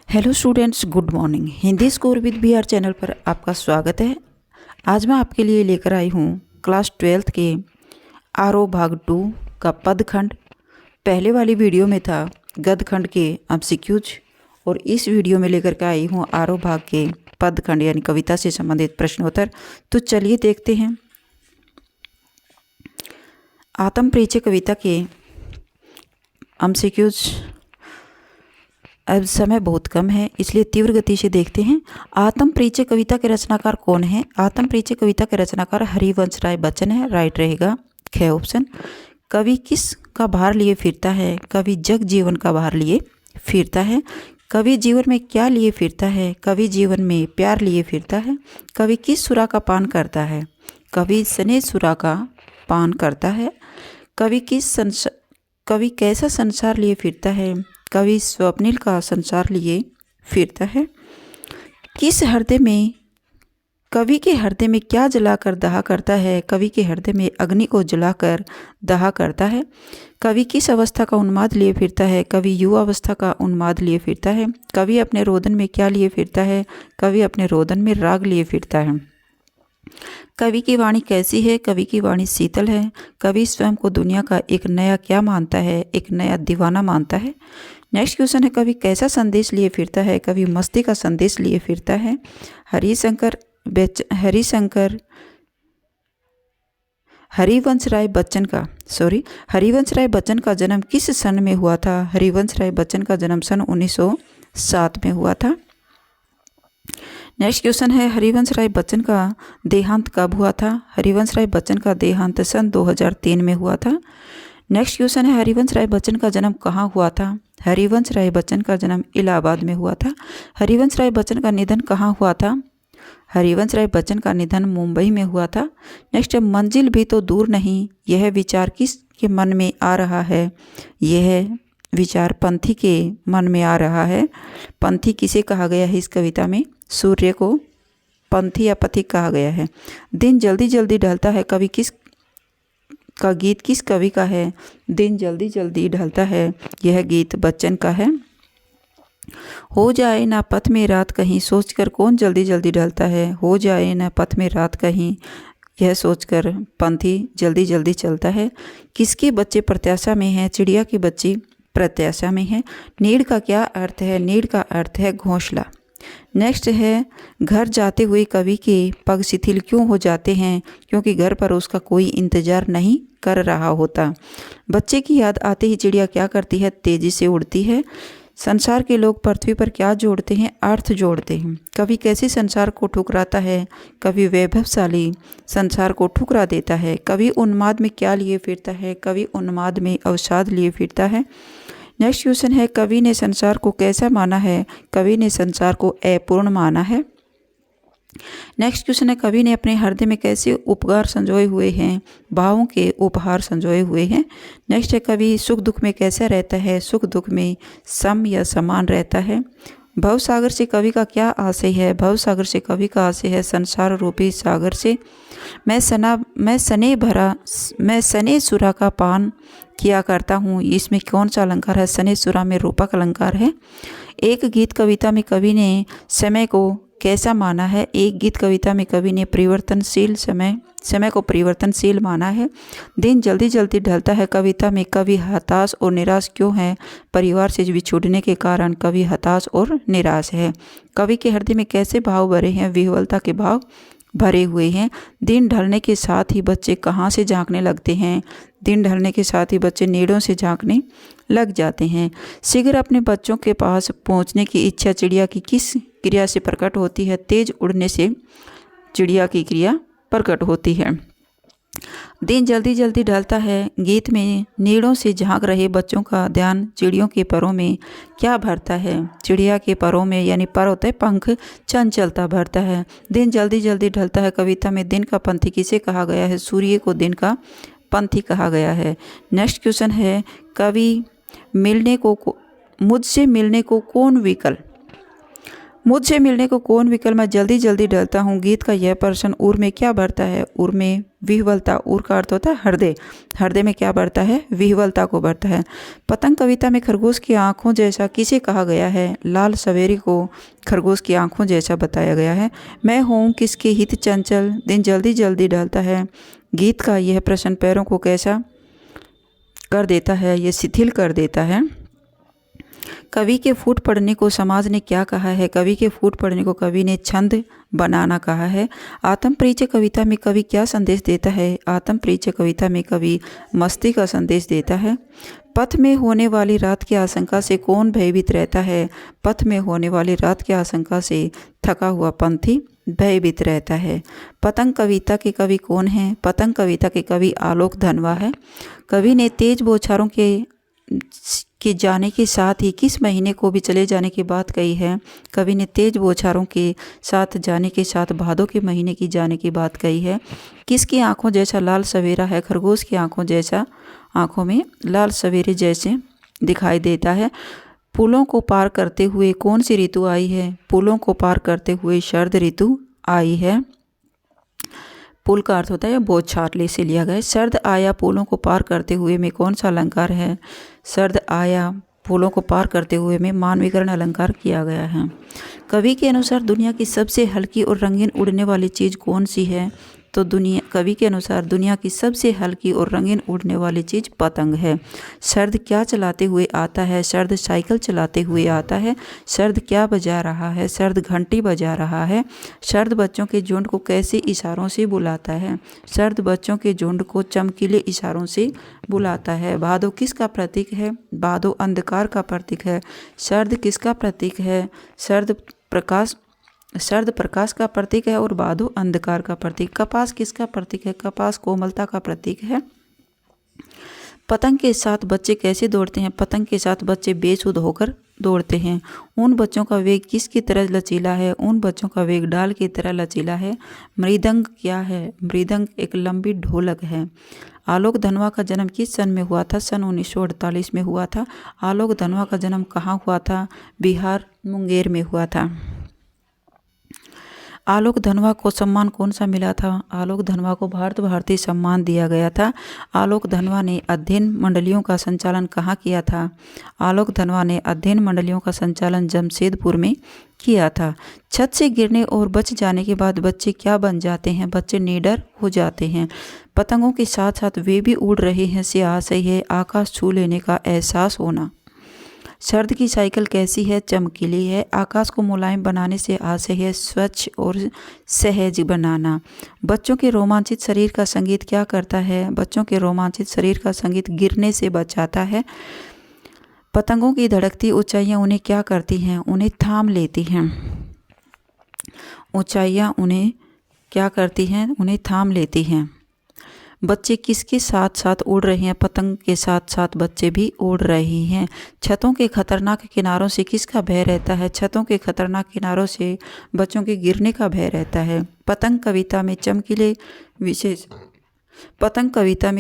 Hello students, good morning. Hindi score with BR channel पर आपका स्वागत है। आज मैं आपके लिए लेकर आई हूँ क्लास 12th के आरो भाग 2 का पदखंड। पहले वाली वीडियो में था गद्यखंड के MCQs और इस वीडियो में लेकर के आई हूँ आरो भाग के पदखंड यानी कविता से संबंधित प्रश्नोत्तर। तो चलिए देखते हैं। आत्म परिचय कविता के MCQs। अब समय बहुत कम है, इसलिए तीव्र गति से देखते हैं। आत्म परिचय कविता के रचनाकार कौन है? आत्म परिचय कविता के रचनाकार हरिवंश राय बच्चन है। राइट रहेगा ख ऑप्शन। कवि किस का भार लिए फिरता है? कवि जग जीवन का भार लिए फिरता है। कवि जीवन में क्या लिए फिरता है? कवि जीवन में प्यार लिए फिरता है। कवि किस सुरा का पान करता है? कवि स्नेह सुरा का पान करता है। कवि कैसा संसार लिए फिरता है? कवि स्वप्निल का संसार लिए फिरता है। किस हृदय में कवि के हृदय में क्या जलाकर दहा करता है? कवि के हृदय में अग्नि को जलाकर दहा करता है। कवि किस अवस्था का उन्माद लिए फिरता है? कवि युवा अवस्था का उन्माद लिए फिरता है। कवि अपने रोदन में क्या लिए फिरता है? कवि अपने रोदन में राग लिए फिरता है। कवि की वाणी कैसी है? कवि की वाणी शीतल है। कवि स्वयं को दुनिया का एक नया क्या मानता है? एक नया दीवाना मानता है। नेक्स्ट क्वेश्चन है, कवि कैसा संदेश लिए फिरता है? कवि मस्ती का संदेश लिए फिरता है। हरिवंश राय बच्चन का जन्म किस सन में हुआ था? हरिवंश राय बच्चन का जन्म सन 1907 में हुआ था। नेक्स्ट क्वेश्चन है, हरिवंश राय बच्चन का देहांत कब हुआ था? हरिवंश राय बच्चन का देहांत सन 2003 में हुआ था। नेक्स्ट क्वेश्चन है, हरिवंश राय बच्चन का जन्म कहाँ हुआ था? हरिवंश राय बच्चन का जन्म इलाहाबाद में हुआ था। हरिवंश राय बच्चन का निधन कहाँ हुआ था? हरिवंश राय बच्चन का निधन मुंबई में हुआ था। नेक्स्ट है, मंजिल भी तो दूर नहीं, यह विचार किसके मन में आ रहा है? यह विचार पंथी के मन में आ रहा है। पंथी किसे कहा गया है इस कविता में? सूर्य को पंथी या पथिक कहा गया है। दिन जल्दी जल्दी ढलता है, कवि किस का गीत किस कवि का है? दिन जल्दी जल्दी ढलता है, यह गीत बच्चन का है। हो जाए ना पथ में रात कहीं, सोचकर कौन जल्दी जल्दी ढलता है? हो जाए ना पथ में रात कहीं, यह सोचकर पंथी जल्दी जल्दी चलता है। किसके बच्चे प्रत्याशा में हैं? चिड़िया के बच्चे प्रत्याशा में हैं। नीड़ का क्या अर्थ है? नीड़ का अर्थ है घोंसला। नेक्स्ट है, घर जाते हुए कवि के पग शिथिल क्यों हो जाते हैं? क्योंकि घर पर उसका कोई इंतजार नहीं कर रहा होता। बच्चे की याद आते ही चिड़िया क्या करती है? तेजी से उड़ती है। संसार के लोग पृथ्वी पर क्या जोड़ते हैं? अर्थ जोड़ते हैं। कवि कैसे संसार को ठुकराता है? कवि वैभवशाली संसार को ठुकरा देता है। कवि उन्माद में क्या लिए फिरता है? कवि उन्माद में अवसाद लिए फिरता है। नेक्स्ट क्वेश्चन है, कवि ने संसार को कैसा माना है? कवि ने संसार को अपूर्ण माना है। नेक्स्ट क्वेश्चन है, कवि ने अपने हृदय में कैसे उपहार संजोए हुए हैं? भावों के उपहार संजोए हुए हैं। नेक्स्ट है, कवि सुख दुख में कैसा रहता है? सुख दुख में सम या समान रहता है। भवसागर से कवि का क्या आशय है? भवसागर से कवि का आशय है संसार रूपी सागर से मैं सने सुरा का पान किया करता हूँ। इसमें कौन सा अलंकार है? सने सुरा में रूपक अलंकार है। एक गीत कविता में कवि ने समय को कैसा माना है? एक गीत कविता में कवि ने परिवर्तनशील समय को परिवर्तनशील माना है। दिन जल्दी जल्दी ढलता है कविता में कवि हताश और निराश क्यों है? परिवार से बिछुड़ने के कारण कवि हताश और निराश है। कवि के हृदय में कैसे भाव भरे हैं? विह्वलता के भाव भरे हुए हैं। दिन ढलने के साथ ही बच्चे कहाँ से झांकने लगते हैं? दिन ढलने के साथ ही बच्चे नीड़ों से झांकने लग जाते हैं। शीघ्र अपने बच्चों के पास पहुँचने की इच्छा चिड़िया की किस क्रिया से प्रकट होती है? तेज उड़ने से चिड़िया की क्रिया प्रकट होती है। दिन जल्दी जल्दी ढलता है गीत में नीड़ों से झांक रहे बच्चों का ध्यान चिड़ियों के परों में क्या भरता है? चिड़िया के परों में यानी पर होते पंख चंचलता भरता है। दिन जल्दी जल्दी ढलता है कविता में दिन का पंथी किसे कहा गया है? सूर्य को दिन का पंथी कहा गया है। नेक्स्ट क्वेश्चन है, कवि मुझसे मिलने को कौन विकल? मुझसे मिलने को कौन विकल, मैं जल्दी जल्दी डरता हूँ। गीत का यह प्रश्न उर में क्या बढ़ता है? उर में विह्वलता। उर का अर्थ होता है हृदय। हृदय में क्या बढ़ता है? विह्वलता को बढ़ता है। पतंग कविता में खरगोश की आंखों जैसा किसे कहा गया है? लाल सवेरे को खरगोश की आंखों जैसा बताया गया है। मैं हूँ किसके हित चंचल, दिन जल्दी जल्दी ढलता है। गीत का यह प्रश्न पैरों को कैसा कर देता है? ये शिथिल कर देता है। कवि के फूट पड़ने को समाज ने क्या कहा है? कवि के फूट पड़ने को कवि ने छंद बनाना कहा है। आत्म परिचय कविता में कवि क्या संदेश देता है? आत्म परिचय कविता में कवि मस्ती का संदेश देता है। पथ में होने वाली रात की आशंका से कौन भयभीत रहता है? पथ में होने वाली रात की आशंका से थका हुआ पंथी भयभीत रहता है। पतंग कविता के कवि कौन हैं? पतंग कविता के कवि आलोक धनवा है। कवि ने तेज बौछारों के जाने के साथ ही किस महीने को भी चले जाने की बात कही है? कवि ने तेज बौछारों के साथ जाने के साथ भादों के महीने की जाने की बात कही है। किसकी आंखों जैसा लाल सवेरा है? खरगोश की आंखों जैसा, आंखों में लाल सवेरे जैसे दिखाई देता है। पुलों को पार करते हुए कौन सी ऋतु आई है? पुलों को पार करते हुए शरद ऋतु आई है। पुल का अर्थ होता है बौछार से लिया गया है। सर्द आया पुलों को पार करते हुए में कौन सा अलंकार है? सर्द आया पुलों को पार करते हुए में मानवीकरण अलंकार किया गया है। कवि के अनुसार दुनिया की सबसे हल्की और रंगीन उड़ने वाली चीज़ कौन सी है? तो कवि के अनुसार दुनिया की सबसे हल्की और रंगीन उड़ने वाली चीज़ पतंग है। सर्द क्या चलाते हुए आता है? सर्द साइकिल चलाते हुए आता है। सर्द क्या बजा रहा है? सर्द घंटी बजा रहा है। सर्द बच्चों के झुंड को कैसे इशारों से बुलाता है? सर्द बच्चों के झुंड को चमकीले इशारों से बुलाता है। भादो किसका प्रतीक है? भादो अंधकार का प्रतीक है। सर्द किसका प्रतीक है? सर्द प्रकाश का प्रतीक है और भादो अंधकार का प्रतीक। कपास किसका प्रतीक है? कपास कोमलता का प्रतीक है। पतंग के साथ बच्चे कैसे दौड़ते हैं? पतंग के साथ बच्चे बेसुध होकर दौड़ते हैं। उन बच्चों का वेग किसकी तरह लचीला है? उन बच्चों का वेग डाल की तरह लचीला है। मृदंग क्या है? मृदंग एक लंबी ढोलक है। आलोक धनवा का जन्म किस सन में हुआ था? सन 1948 में हुआ था। आलोक धनवा का जन्म कहाँ हुआ था? बिहार मुंगेर में हुआ था। आलोक धनवा को सम्मान कौन सा मिला था? आलोक धनवा को भारत भारती सम्मान दिया गया था। आलोक धनवा ने अध्ययन मंडलियों का संचालन कहाँ किया था? आलोक धनवा ने अध्ययन मंडलियों का संचालन जमशेदपुर में किया था। छत से गिरने और बच जाने के बाद बच्चे क्या बन जाते हैं? बच्चे निडर हो जाते हैं। पतंगों के साथ साथ वे भी उड़ रहे हैं से आशय है आकाश छू लेने का एहसास होना। सर्द की साइकिल कैसी है? चमकीली है। आकाश को मुलायम बनाने से आशय है स्वच्छ और सहज बनाना। बच्चों के रोमांचित शरीर का संगीत क्या करता है? बच्चों के रोमांचित शरीर का संगीत गिरने से बचाता है। पतंगों की धड़कती ऊंचाइयां उन्हें क्या करती हैं? उन्हें थाम लेती हैं। ऊंचाइयां उन्हें क्या करती हैं? उन्हें थाम लेती हैं। बच्चे किसके साथ साथ उड़ रहे हैं? पतंग के साथ साथ बच्चे भी उड़ रहे हैं। छतों के खतरनाक किनारों से किसका भय रहता है? छतों के खतरनाक किनारों से बच्चों के गिरने का भय रहता है। पतंग कविता में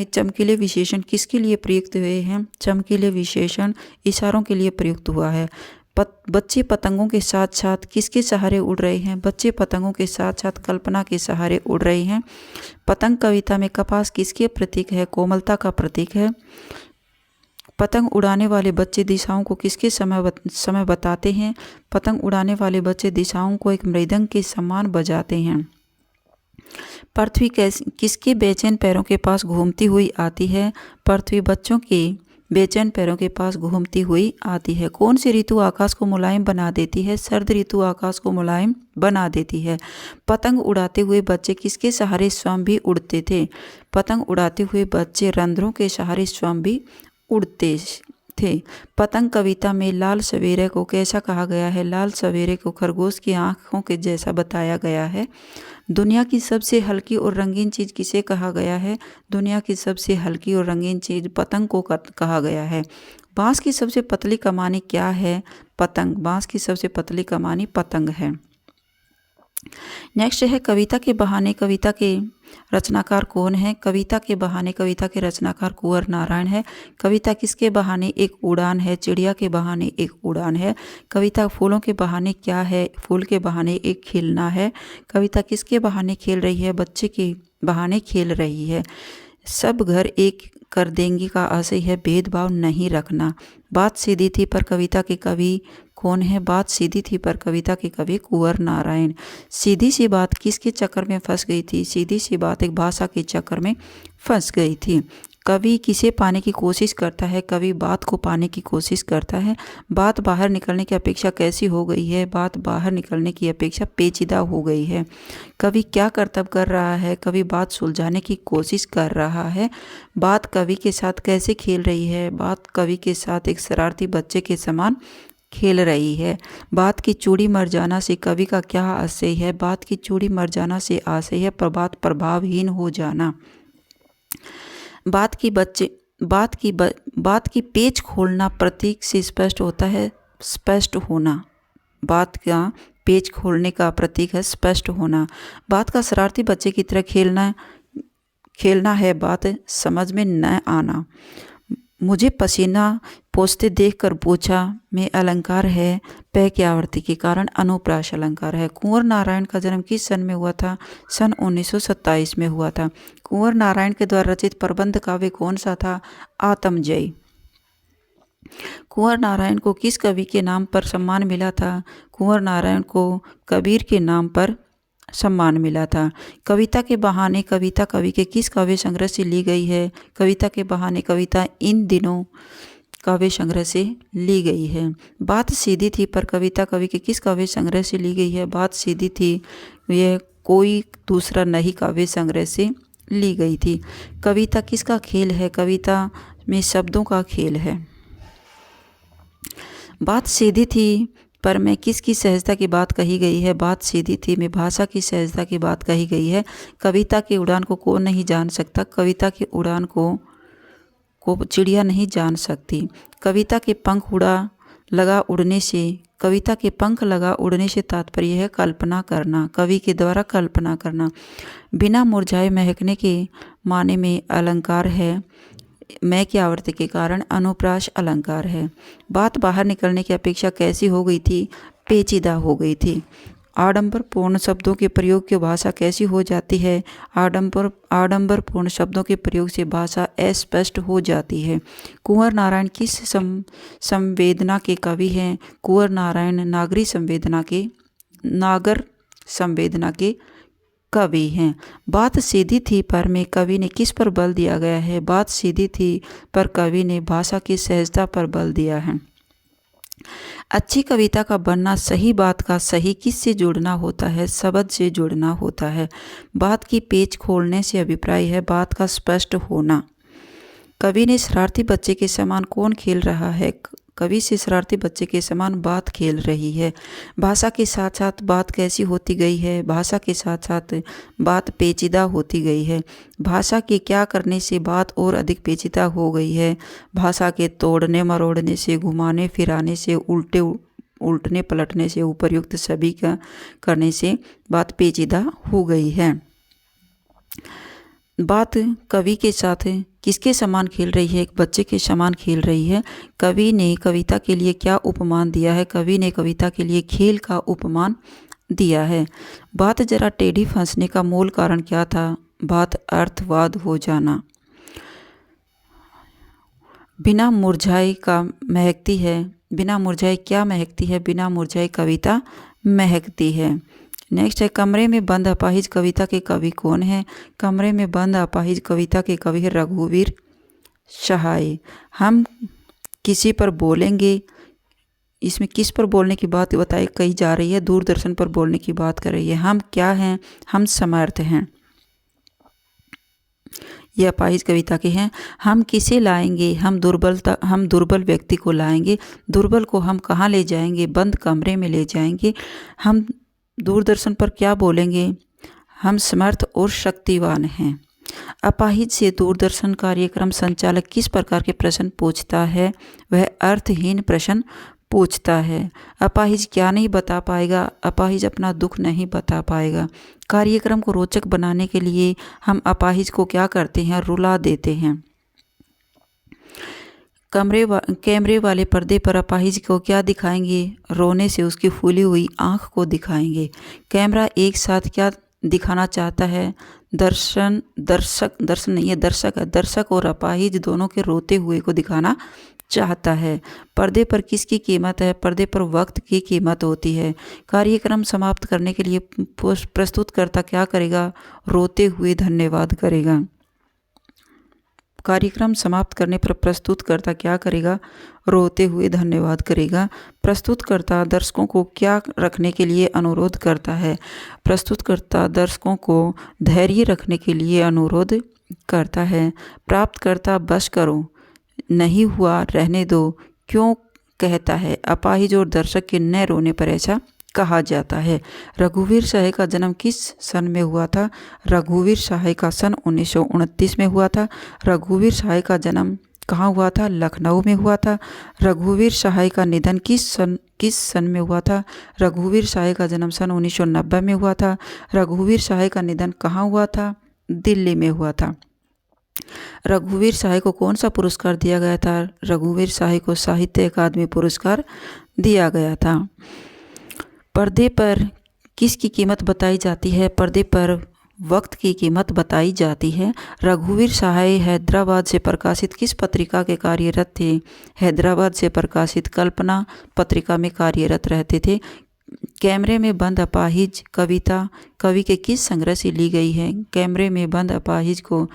चमकीले विशेषण किसके लिए प्रयुक्त हुए हैं? चमकीले विशेषण इशारों के लिए प्रयुक्त हुआ है। बच्चे पतंगों के साथ साथ किसके सहारे उड़ रहे हैं? बच्चे पतंगों के साथ साथ कल्पना के सहारे उड़ रहे हैं। पतंग कविता में कपास किसके प्रतीक है? कोमलता का प्रतीक है। पतंग उड़ाने वाले बच्चे दिशाओं को किसके समय बताते हैं? पतंग उड़ाने वाले बच्चे दिशाओं को एक मृदंग के समान बजाते हैं। पृथ्वी किसके बेचैन पैरों के पास घूमती हुई आती है? पृथ्वी बच्चों के बेचैन पैरों के पास घूमती हुई आती है। कौन सी ऋतु आकाश को मुलायम बना देती है? सर्द ऋतु आकाश को मुलायम बना देती है। पतंग उड़ाते हुए बच्चे किसके सहारे स्वयं भी उड़ते थे? पतंग उड़ाते हुए बच्चे रंध्रों के सहारे स्वयं भी उड़ते थे। पतंग कविता में लाल सवेरे को कैसा कहा गया है? लाल सवेरे को खरगोश की आंखों के जैसा बताया गया है। दुनिया की सबसे हल्की और रंगीन चीज़ किसे कहा गया है? दुनिया की सबसे हल्की और रंगीन चीज़ पतंग को कहा गया है। बांस की सबसे पतली कमानी क्या है? पतंग। बांस की सबसे पतली कमानी पतंग है। नेक्स्ट है कविता के बहाने। कविता के रचनाकार कौन है? कविता के बहाने कविता के रचनाकार कुंवर नारायण है। कविता किसके बहाने? एक उड़ान है। चिड़िया के बहाने एक उड़ान है। कविता फूलों के बहाने क्या है? फूल के बहाने एक खिलना है। कविता किसके बहाने खेल रही है? बच्चे के बहाने खेल रही है। सब घर एक कर देंगे का आशय है भेदभाव नहीं रखना। बात सीधी थी पर कविता के कवि कौन है? बात सीधी थी पर कविता के कवि कुंवर नारायण। सीधी सी बात किसके चक्कर में फंस गई थी? सीधी सी बात एक भाषा के चक्कर में फंस गई थी। कवि किसे पाने की कोशिश करता है? कवि बात को पाने की कोशिश करता है। बात बाहर निकलने की अपेक्षा कैसी हो गई है? बात बाहर निकलने की अपेक्षा पेचीदा हो गई है। कवि क्या कर्तव्य कर रहा है? कवि बात सुलझाने की कोशिश कर रहा है। बात कवि के साथ कैसे खेल रही है? बात कवि के साथ एक शरारती बच्चे के समान खेल रही है। बात की चूड़ी मर जाना से कवि का क्या आशय है? बात की चूड़ी मर जाना से आशय है बात प्रभावहीन हो जाना। बात की पेच खोलना प्रतीक से स्पष्ट होता है स्पष्ट होना। बात का पेच खोलने का प्रतीक है स्पष्ट होना। बात का शरारती बच्चे की तरह खेलना है बात समझ में न आना। मुझे पसीना पोंछते देखकर पूछा में अलंकार है पै की आवृत्ति के कारण अनुप्रास अलंकार है। कुंवर नारायण का जन्म किस सन में हुआ था? सन 1927 में हुआ था। कुंवर नारायण के द्वारा रचित प्रबंध काव्य कौन सा था? आत्मजयी। कुंवर नारायण को किस कवि के नाम पर सम्मान मिला था? कुंवर नारायण को कबीर के नाम पर सम्मान मिला था। कविता के बहाने कविता कवि के किस काव्य संग्रह से ली गई है? कविता के बहाने कविता इन दिनों काव्य संग्रह से ली गई है। बात सीधी थी पर कविता कवि के किस काव्य संग्रह से ली गई है? बात सीधी थी यह कोई दूसरा नहीं काव्य संग्रह से ली गई थी। कविता किसका खेल है? कविता में शब्दों का खेल है। बात सीधी थी पर में किसकी सहजता की बात कही गई है? बात सीधी थी में भाषा की सहजता की बात कही गई है। कविता की उड़ान को कौन नहीं जान सकता? कविता की उड़ान को चिड़िया नहीं जान सकती। कविता के पंख लगा उड़ने से कविता के पंख लगा उड़ने से तात्पर्य है कल्पना करना, कवि के द्वारा कल्पना करना। बिना मुरझाए महकने के माने में अलंकार है मैं की आवृत्ति के कारण अनुप्रास अलंकार है। बात बाहर निकलने की अपेक्षा कैसी हो गई थी? पेचीदा हो गई थी। आडंबरपूर्ण शब्दों के प्रयोग की भाषा कैसी हो जाती है? आडंबरपूर्ण शब्दों के प्रयोग से भाषा अस्पष्ट हो जाती है। कुंवर नारायण किस संवेदना के कवि हैं? कुंवर नारायण नागर संवेदना के कवि हैं। बात सीधी थी पर में कवि ने किस पर बल दिया गया है? बात सीधी थी पर कवि ने भाषा की सहजता पर बल दिया है। अच्छी कविता का बनना सही बात का सही किस से जुड़ना होता है? शब्द से जुड़ना होता है। बात की पेच खोलने से अभिप्राय है बात का स्पष्ट होना। कवि ने शरारती बच्चे के समान कौन खेल रहा है? कवि से शरारती बच्चे के समान बात खेल रही है। भाषा के साथ साथ बात कैसी होती गई है? भाषा के साथ साथ बात पेचीदा होती गई है। भाषा के क्या करने से बात और अधिक पेचीदा हो गई है? भाषा के तोड़ने मरोड़ने से, घुमाने फिराने से, उल्टने पलटने से, उपर्युक्त सभी का करने से बात पेचीदा हो गई है। बात कवि के साथ किसके समान खेल रही है? एक बच्चे के समान खेल रही है। कवि ने कविता के लिए क्या उपमान दिया है? कवि ने कविता के लिए खेल का उपमान दिया है। बात जरा टेढ़ी फंसने का मूल कारण क्या था? बात अर्थवाद हो जाना। बिना मुरझाए का महकती है। बिना मुरझाए क्या महकती है? बिना मुरझाए कविता महकती है। नेक्स्ट है कमरे में बंद अपाहिज कविता के कवि कौन है? कमरे में बंद अपाहिज कविता के कवि है रघुवीर सहाय। हम किसी पर बोलेंगे, इसमें किस पर बोलने की बात बताई कही जा रही है? दूरदर्शन पर बोलने की बात कर रही है। हम क्या हैं? हम समर्थ हैं। ये अपाहिज कविता के हैं। हम किसे लाएंगे? हम दुर्बल व्यक्ति को लाएंगे। दुर्बल को हम कहाँ ले जाएंगे? बंद कमरे में ले जाएंगे। हम दूरदर्शन पर क्या बोलेंगे? हम समर्थ और शक्तिवान हैं। अपाहिज से दूरदर्शन कार्यक्रम संचालक किस प्रकार के प्रश्न पूछता है? वह अर्थहीन प्रश्न पूछता है। अपाहिज क्या नहीं बता पाएगा? अपाहिज अपना दुख नहीं बता पाएगा। कार्यक्रम को रोचक बनाने के लिए हम अपाहिज को क्या करते हैं? रुला देते हैं। कैमरे वाले पर्दे पर अपाहिज को क्या दिखाएंगे? रोने से उसकी फूली हुई आँख को दिखाएंगे। कैमरा एक साथ क्या दिखाना चाहता है? दर्शक और अपाहिज दोनों के रोते हुए को दिखाना चाहता है। पर्दे पर किसकी कीमत है? पर्दे पर वक्त की कीमत होती है। कार्यक्रम समाप्त करने के लिए प्रस्तुतकर्ता क्या करेगा? रोते हुए धन्यवाद करेगा। कार्यक्रम समाप्त करने पर प्रस्तुतकर्ता क्या करेगा? रोते हुए धन्यवाद करेगा। प्रस्तुतकर्ता दर्शकों को क्या रखने के लिए अनुरोध करता है? प्रस्तुतकर्ता दर्शकों को धैर्य रखने के लिए अनुरोध करता है। प्राप्तकर्ता बस करो, नहीं हुआ रहने दो, क्यों कहता है? अपाहिज और दर्शक के न रोने पर ऐसा कहा जाता है। रघुवीर शाह का जन्म किस सन में हुआ था? रघुवीर शाह का सन 1929 में हुआ था। रघुवीर शाह का जन्म कहाँ हुआ था? लखनऊ में हुआ था। रघुवीर शाह का निधन किस सन में हुआ था? रघुवीर शाह का जन्म सन 1990 में हुआ था। रघुवीर शाह का निधन कहाँ हुआ था? दिल्ली में हुआ था। रघुवीर शाह को कौन सा पुरस्कार दिया गया था? रघुवीर शाह को साहित्य अकादमी पुरस्कार दिया गया था। पर्दे पर किसकी कीमत बताई जाती है? पर्दे पर वक्त की कीमत बताई जाती है। रघुवीर शाह हैदराबाद से प्रकाशित किस पत्रिका के कार्यरत थे? हैदराबाद से प्रकाशित कल्पना पत्रिका में कार्यरत रहते थे। कैमरे में बंद अपाहिज कविता कवि के किस संग्रह से ली गई है? कैमरे में बंद अपाहिज को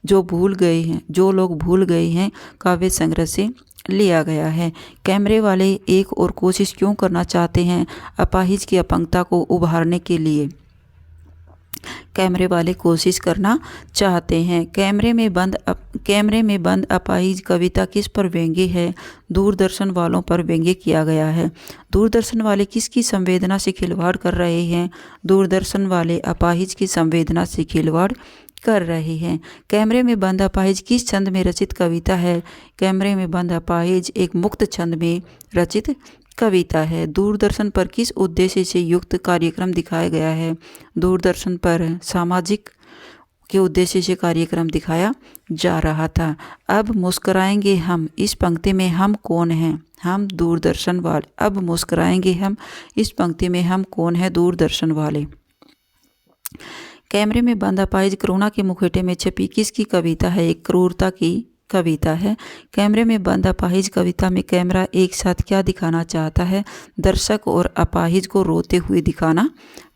जो लोग भूल गए हैं काव्य संग्रह से लिया गया है। कैमरे वाले एक और कोशिश क्यों करना चाहते हैं? अपाहिज की अपंगता को उभारने के लिए कैमरे वाले कोशिश करना चाहते हैं। कैमरे में बंद अपाहिज कविता किस पर व्यंग्य है? दूरदर्शन वालों पर व्यंग्य किया गया है। दूरदर्शन वाले किसकी संवेदना से खिलवाड़ कर रहे हैं? दूरदर्शन वाले अपाहिज की संवेदना से खिलवाड़ कर रहे हैं। कैमरे में बंद अपाहिज किस छंद में रचित कविता है? कैमरे में बंद अपाहिज एक मुक्त छंद में रचित कविता है। दूरदर्शन पर किस उद्देश्य से युक्त कार्यक्रम दिखाया गया है? दूरदर्शन पर सामाजिक के उद्देश्य से कार्यक्रम दिखाया जा रहा था। अब मुस्कुराएंगे हम, इस पंक्ति में हम कौन हैं? हम दूरदर्शन वाले। अब मुस्कुराएंगे हम, इस पंक्ति में हम कौन हैं? दूरदर्शन वाले। कैमरे में बंद अपाहिज करुणा के मुखौटे में छपी किसकी कविता है? एक क्रूरता की कविता है। कैमरे में बंद अपाहिज कविता में कैमरा एक साथ क्या दिखाना चाहता है? दर्शक और अपाहिज को रोते हुए दिखाना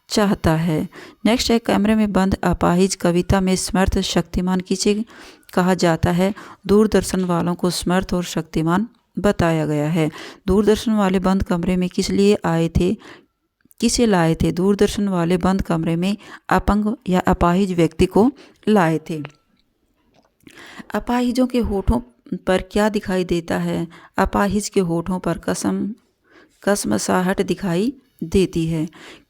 चाहता है। नेक्स्ट है, कैमरे में बंद अपाहिज कविता में समर्थ शक्तिमान किसे कहा जाता है? दूरदर्शन वालों को समर्थ और शक्तिमान बताया गया है। दूरदर्शन वाले बंद कमरे में किस लिए आए थे? किसे लाए थे? दूरदर्शन वाले बंद कमरे में अपंग या अपाहिज व्यक्ति को लाए थे। अपाहिजों के होठों पर क्या दिखाई देता है? अपाहिज के होठों पर कसमसाहट दिखाई देती है।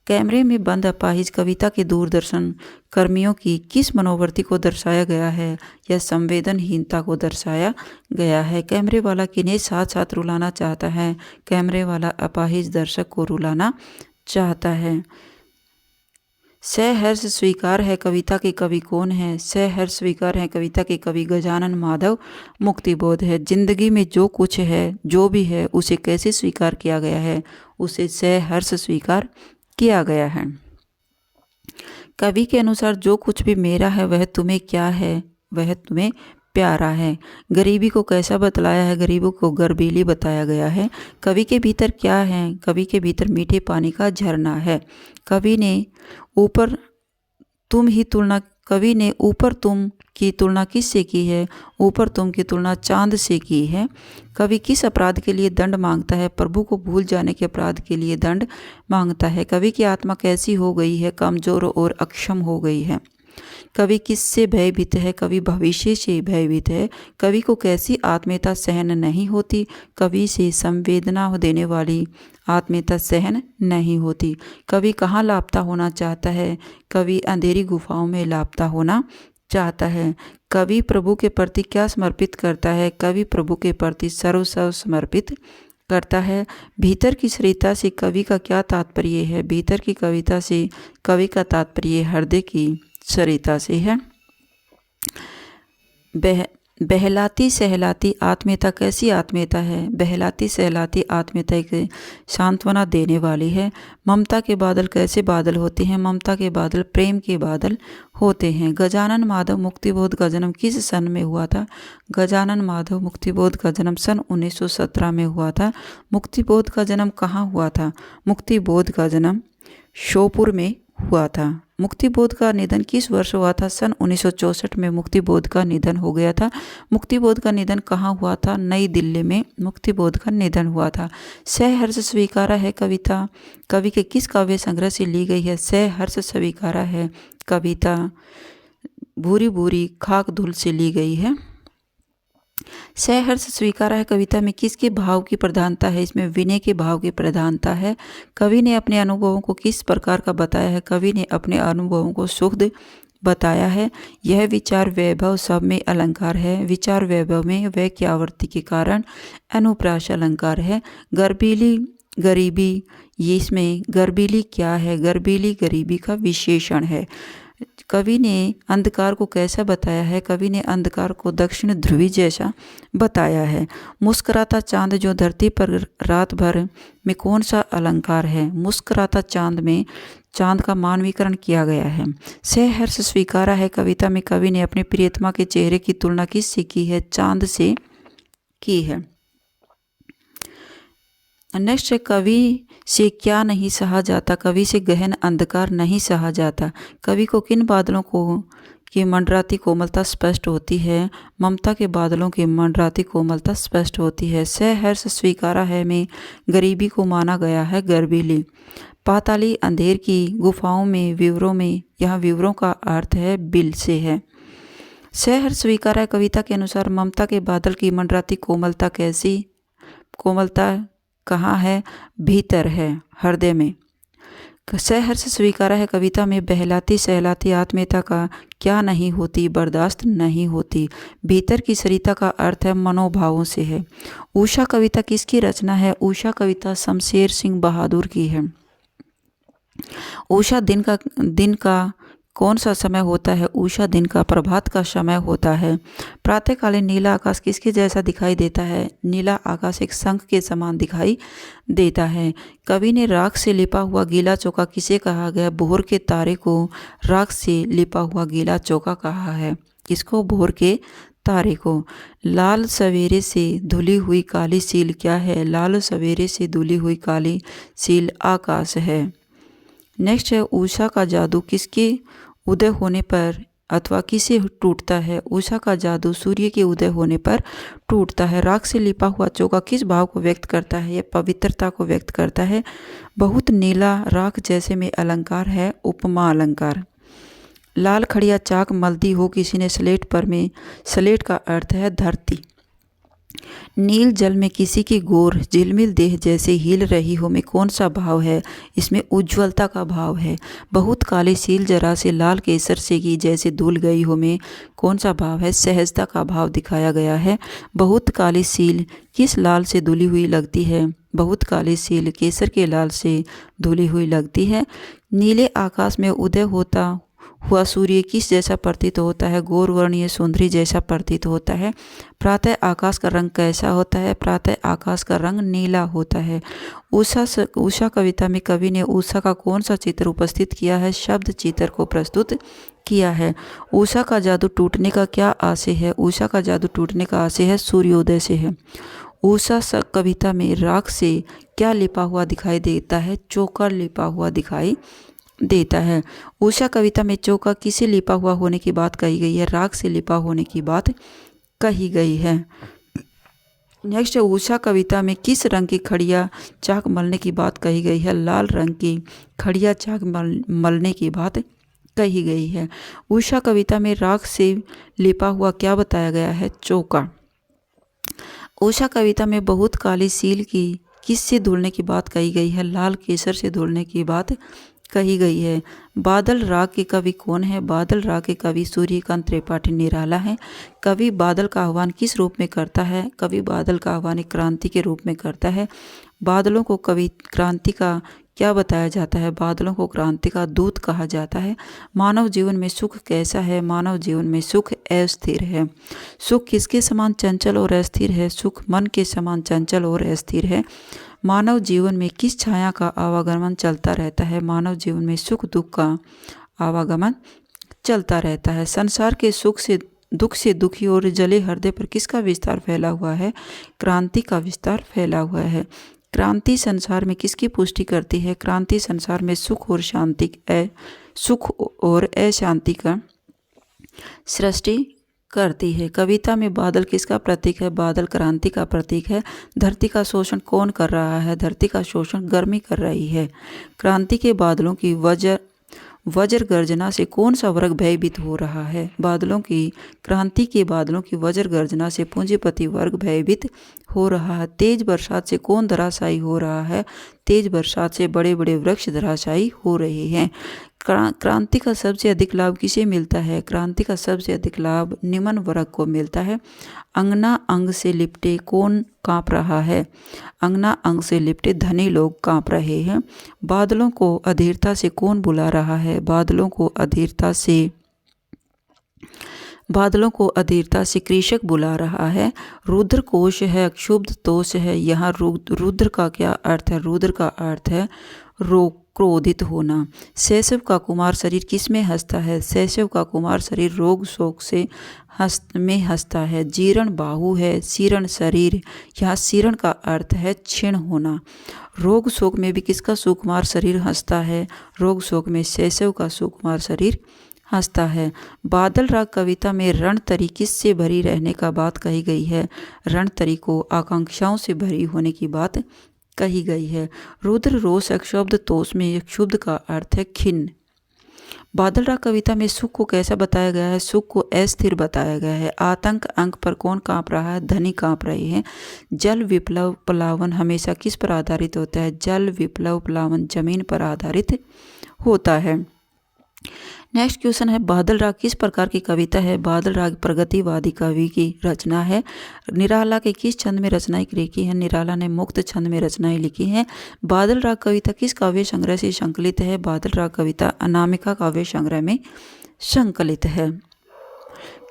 कैमरे में बंद अपाहिज कविता के दूरदर्शन कर्मियों की किस मनोवृत्ति को दर्शाया गया है? या संवेदनहीनता को दर्शाया गया है। कैमरे वाला किन्हें साथ साथ रुलाना चाहता है? कैमरे वाला अपाहिज दर्शक को रुलाना चाहता है। सहर्ष स्वीकार है कविता के कवि कौन है? सहर्ष स्वीकार है कविता के कवि गजानन माधव मुक्तिबोध है। जिंदगी में जो कुछ है, जो भी है, उसे कैसे स्वीकार किया गया है? उसे सहर्ष स्वीकार किया गया है। कवि के अनुसार जो कुछ भी मेरा है वह तुम्हें क्या है? वह तुम्हें प्यारा है। गरीबी को कैसा बतलाया है? गरीबों को गर्बीली बताया गया है। कवि के भीतर क्या है? कवि के भीतर मीठे पानी का झरना है। कवि ने ऊपर तुम की तुलना किससे की है? ऊपर तुम की तुलना चांद से की है। कवि किस अपराध के लिए दंड मांगता है? प्रभु को भूल जाने के अपराध के लिए दंड मांगता है। कवि की आत्मा कैसी हो गई है? कमजोर और अक्षम हो गई है। कवि किससे भयभीत है? कवि भविष्य से भयभीत है। कवि को कैसी आत्मीयता सहन नहीं होती? कवि से संवेदना देने वाली आत्मीयता सहन नहीं होती। कवि कहाँ लापता होना चाहता है? कवि अंधेरी गुफाओं में लापता होना चाहता है। कवि प्रभु के प्रति क्या समर्पित करता है? कवि प्रभु के प्रति सर्वस्व समर्पित करता है। भीतर की सरिता से कवि का क्या तात्पर्य है? भीतर की कविता से कवि का तात्पर्य हृदय की सरिता से है। बहलाती सहलाती आत्मीयता कैसी आत्मीयता है? बहलाती सहलाती आत्मीयता एक सांत्वना देने वाली है। ममता के बादल कैसे बादल होते हैं? ममता के बादल प्रेम के बादल होते हैं। गजानन माधव मुक्तिबोध का जन्म किस सन में हुआ था? गजानन माधव मुक्तिबोध का जन्म सन 1917 में हुआ था। मुक्तिबोध का जन्म कहाँ हुआ था? मुक्तिबोध का जन्म श्योपुर में हुआ था। मुक्तिबोध का निधन किस वर्ष हुआ था? सन 1964 में मुक्तिबोध का निधन हो गया था। मुक्तिबोध का निधन कहाँ हुआ था? नई दिल्ली में मुक्तिबोध का निधन हुआ था। सहर्ष स्वीकारा है कविता कवि के किस काव्य संग्रह से ली गई है? सहर्ष स्वीकारा है कविता भूरी भूरी खाक धूल से ली गई है। सहर्ष स्वीकारा है कविता में किसके भाव की प्रधानता है? इसमें विनय के भाव की प्रधानता है। कवि ने अपने अनुभवों को किस प्रकार का बताया है? कवि ने अपने अनुभवों को सुखद बताया है। यह विचार वैभव सब में अलंकार है। विचार वैभव में वाक्यावर्ती के कारण अनुप्रास अलंकार है। गर्बीली गरीबी, ये इसमें गर्बीली क्या है? गर्बीली गरीबी का विशेषण है। कवि ने अंधकार को कैसा बताया है? कवि ने अंधकार को दक्षिण ध्रुवी जैसा बताया है। मुस्कुराता चांद जो धरती पर रात भर में कौन सा अलंकार है? मुस्कुराता चांद में चांद का मानवीकरण किया गया है। सहर्ष स्वीकारा है कविता में कवि ने अपने प्रियतमा के चेहरे की तुलना किससे की है? चांद से की है। नेक्स्ट है कवि से क्या नहीं सहा जाता? कवि से गहन अंधकार नहीं सहा जाता। कवि को किन बादलों को की मंडराती कोमलता स्पष्ट होती है? ममता के बादलों की मंडराती कोमलता स्पष्ट होती है। सहर्ष स्वीकारा है में गरीबी को माना गया है गर्बीली। पाताली अंधेर की गुफाओं में विवरों में, यहाँ विवरों का अर्थ है बिल से है। सहर्ष स्वीकारा कविता के अनुसार ममता के बादल की मंडराती कोमलता कैसी? कोमलता कहाँ है? भीतर है, हृदय में। सहर्ष स्वीकारा है कविता में बहलाती सहलाती आत्मीयता का क्या नहीं होती? बर्दाश्त नहीं होती। भीतर की सरिता का अर्थ है मनोभावों से है। उषा कविता किसकी रचना है? उषा कविता शमशेर सिंह बहादुर की है। उषा दिन का कौन सा समय होता है? उषा दिन का प्रभात का समय होता है। प्रातःकालीन नीला आकाश किसके जैसा दिखाई देता है? नीला आकाश एक शंख के समान दिखाई देता है। कवि ने राख से लिपा हुआ गीला चौका किसे कहा गया? भोर के तारे को राख से लिपा हुआ गीला चौका कहा है। किसको? भोर के तारे को। लाल सवेरे से धुली हुई काली सील क्या है? लाल सवेरे से धुली हुई काली सील आकाश है। नेक्स्ट है उषा का जादू किसके उदय होने पर अथवा किसे टूटता है? उषा का जादू सूर्य के उदय होने पर टूटता है। राख से लिपा हुआ चौका किस भाव को व्यक्त करता है? यह पवित्रता को व्यक्त करता है। बहुत नीला राख जैसे में अलंकार है उपमा अलंकार। लाल खड़िया चाक मलदी हो किसी ने स्लेट पर में, स्लेट का अर्थ है धरती। नील जल में किसी की गोर झिलमिल देह जैसे हिल रही हो में कौन सा भाव है? इसमें उज्ज्वलता का भाव है। बहुत काली सील जरा से लाल केसर से की जैसे धुल गई हो में कौन सा भाव है? सहजता का भाव दिखाया गया है। बहुत काली सील किस लाल से धुली हुई लगती है? बहुत काली सील केसर के लाल से धुली हुई लगती है। नीले आकाश में उदय होता हुआ सूर्य किस जैसा प्रतीत होता है? गौरवर्णीय सुंदरी जैसा प्रतीत होता है। प्रातः आकाश का रंग कैसा होता है? प्रातः आकाश का रंग नीला होता है। उषा कविता में कवि ने उषा का कौन सा चित्र उपस्थित किया है? शब्द चित्र को प्रस्तुत किया है। उषा का जादू टूटने का क्या आशय है? उषा का जादू टूटने का आशय है सूर्योदय से है। उषा कविता में राख से क्या लिपा हुआ दिखाई देता है? चौका लिपा हुआ दिखाई देता है। उषा कविता में चौका किसे लिपा हुआ होने की बात कही गई है? राख से लिपा होने की बात कही गई है। नेक्स्ट है उषा कविता में किस रंग की खड़िया चाक मलने की बात कही गई है? लाल रंग की खड़िया चाक मलने की बात कही गई है। उषा कविता में राख से लिपा हुआ क्या बताया गया है? चौका। उषा कविता में बहुत काली सील की किस से धुलने की बात कही गई है? लाल केसर से धुलने की बात कही गई है। बादल राग के कवि कौन है? बादल राग के कवि सूर्यकांत त्रिपाठी निराला है। कवि बादल का आह्वान किस रूप में करता है? कवि बादल का आह्वान एक क्रांति के रूप में करता है। बादलों को कवि क्रांति का क्या बताया जाता है? बादलों को क्रांति का दूत कहा जाता है। मानव जीवन में सुख कैसा है? मानव जीवन में सुख अस्थिर है। सुख किसके समान चंचल और अस्थिर है? सुख मन के समान चंचल और अस्थिर है। मानव जीवन में किस छाया का आवागमन चलता रहता है? मानव जीवन में सुख दुख का आवागमन चलता रहता है। संसार के सुख से दुख से दुखी और जले हृदय पर किसका विस्तार फैला हुआ है? क्रांति का विस्तार फैला हुआ है। क्रांति संसार में किसकी पुष्टि करती है? क्रांति संसार में सुख और अशांति का सृष्टि करती है। कविता में बादल किसका प्रतीक है? बादल क्रांति का प्रतीक है। धरती का शोषण कौन कर रहा है? धरती का शोषण गर्मी कर रही है। क्रांति के बादलों की वज्र गर्जना से कौन सा वर्ग भयभीत हो रहा है? क्रांति के बादलों की वज्र गर्जना से पूंजीपति वर्ग भयभीत हो रहा है। तेज बरसात से कौन धराशायी हो रहा है? तेज बरसात से बड़े बड़े वृक्ष धराशायी हो रहे हैं। क्रांति का सबसे अधिक लाभ किसे मिलता है? क्रांति का सबसे अधिक लाभ निम्न वर्ग को मिलता है। अंगना अंग से लिपटे कौन कांप रहा है? अंगना अंग से लिपटे धनी लोग कांप रहे हैं। बादलों को अधीरता से कौन बुला रहा है? बादलों को अधीरता से कृषक बुला रहा है। रुद्र कोश है, क्षुब्ध तोष है। यहाँ रुद्र का क्या अर्थ है? रुद्र का अर्थ है क्रोधित होना। शैशव का कुमार शरीर किस में हंसता है? शैशव का कुमार शरीर रोग शोक से हंसता है। जीर्ण बाहु है, शीर्ण शरीर। यहाँ शीर्ण का अर्थ है क्षीण होना। रोग शोक में भी किसका सुकुमार शरीर हंसता है? रोग शोक में शैशव का सुकुमार शरीर हंसता है। बादल राग कविता में रणतरी किससे भरी रहने का बात कही गई है? रणतरी को आकांक्षाओं से भरी होने की बात कही गई है। रुद्र रोष अक्षुब्ध तोष में क्षुब्ध का अर्थ है खिन्न। बादल राग कविता में सुख को कैसा बताया गया है? सुख को अस्थिर बताया गया है। आतंक अंक पर कौन कांप रहा है? धनी कांप रहे हैं। जल विप्लव प्लावन हमेशा किस पर आधारित होता है? जल विप्लव प्लावन जमीन पर आधारित होता है। नेक्स्ट क्वेश्चन है, बादल राग किस प्रकार की कविता है? बादल राग प्रगतिवादी कवि की रचना है। निराला के किस छंद में रचनाएं लिखी है? निराला ने मुक्त छंद में रचनाएं लिखी हैं। बादल राग कविता किस काव्य संग्रह से संकलित है? बादल राग कविता अनामिका काव्य संग्रह में संकलित है।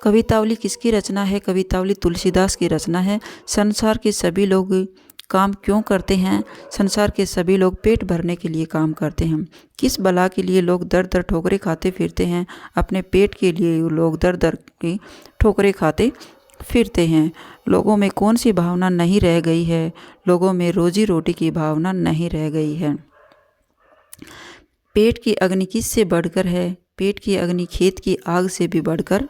कवितावली किसकी रचना है? कवितावली तुलसीदास की रचना है। संसार के सभी लोग काम क्यों करते हैं? संसार के सभी लोग पेट भरने के लिए काम करते हैं। किस बला के लिए लोग दर दर ठोकरें खाते फिरते हैं? अपने पेट के लिए लोग दर दर की ठोकरें खाते फिरते हैं। लोगों में कौन सी भावना नहीं रह गई है? लोगों में रोजी रोटी की भावना नहीं रह गई है। पेट की अग्नि किससे बढ़कर है? पेट की अग्नि खेत की आग से भी बढ़कर